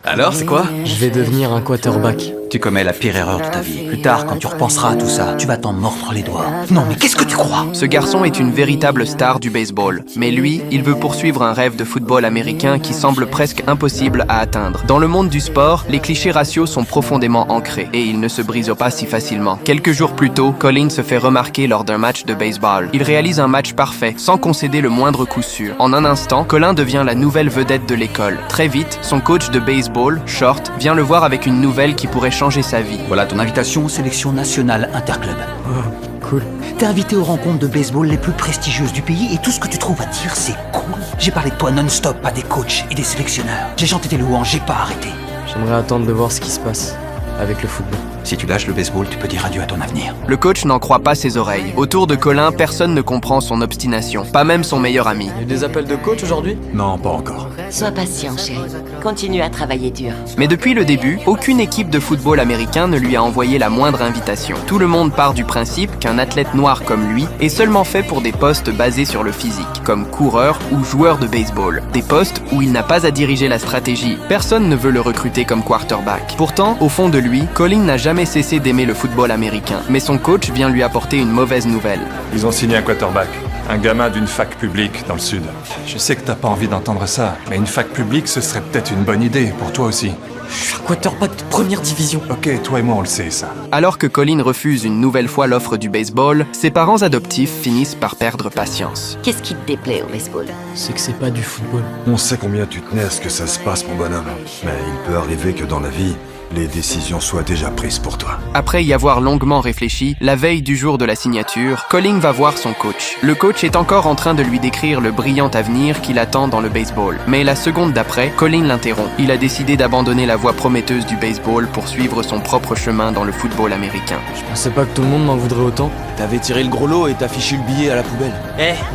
Alors, c'est quoi? Je vais devenir un quarterback. Tu commets la pire erreur de ta vie. Plus tard, quand tu repenseras à tout ça, tu vas t'en mordre les doigts. Non, mais qu'est-ce que tu crois? Ce garçon est une véritable star du baseball. Mais lui, il veut poursuivre un rêve de football américain qui semble presque impossible à atteindre. Dans le monde du sport, les clichés raciaux sont profondément ancrés et ils ne se brisent pas si facilement. Quelques jours plus tôt, Colin se fait remarquer lors d'un match de baseball. Il réalise un match parfait, sans concéder le moindre coup sûr. En un instant, Colin devient la nouvelle vedette de l'école. Très vite, son coach de baseball, Short, vient le voir avec une nouvelle qui pourrait changer sa vie. Voilà ton invitation aux sélections nationales interclub. Oh, cool. T'es invité aux rencontres de baseball les plus prestigieuses du pays et tout ce que tu trouves à dire, c'est cool. J'ai parlé de toi non-stop à des coachs et des sélectionneurs. J'ai chanté tes louanges, j'ai pas arrêté. J'aimerais attendre de voir ce qui se passe avec le football. Si tu lâches le baseball, tu peux dire adieu à ton avenir. Le coach n'en croit pas ses oreilles. Autour de Colin, personne ne comprend son obstination, pas même son meilleur ami. Il y a eu des appels de coach aujourd'hui? Non, pas encore. Sois patient, chérie. Continue à travailler dur. Mais depuis le début, aucune équipe de football américain ne lui a envoyé la moindre invitation. Tout le monde part du principe qu'un athlète noir comme lui est seulement fait pour des postes basés sur le physique, comme coureur ou joueur de baseball. Des postes où il n'a pas à diriger la stratégie. Personne ne veut le recruter comme quarterback. Pourtant, au fond de lui, Colin n'a jamais cessé d'aimer le football américain. Mais son coach vient lui apporter une mauvaise nouvelle. Ils ont signé un quarterback, un gamin d'une fac publique dans le sud. Je sais que t'as pas envie d'entendre ça, mais une fac publique, ce serait peut-être une bonne idée pour toi aussi. Je suis un quarterback de première division. Ok, toi et moi on le sait ça. Alors que Colin refuse une nouvelle fois l'offre du baseball, ses parents adoptifs finissent par perdre patience. Qu'est-ce qui te déplaît au baseball? C'est que c'est pas du football. On sait combien tu tenais à ce que ça se passe, mon bonhomme. Mais il peut arriver que dans la vie, les décisions soient déjà prises pour toi. Après y avoir longuement réfléchi, la veille du jour de la signature, Colin va voir son coach. Le coach est encore en train de lui décrire le brillant avenir qu'il attend dans le baseball. Mais la seconde d'après, Colin l'interrompt. Il a décidé d'abandonner la voie prometteuse du baseball pour suivre son propre chemin dans le football américain. Je pensais pas que tout le monde m'en voudrait autant. T'avais tiré le gros lot et t'as fichu le billet à la poubelle.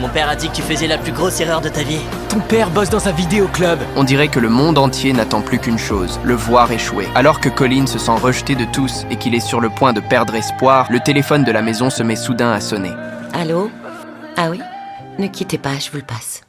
Mon père a dit que tu faisais la plus grosse erreur de ta vie. Ton père bosse dans un vidéoclub. On dirait que le monde entier n'attend plus qu'une chose, le voir échouer. Alors que Colin se sent rejeté de tous et qu'il est sur le point de perdre espoir, le téléphone de la maison se met soudain à sonner. Allô? Ah oui? Ne quittez pas, je vous le passe.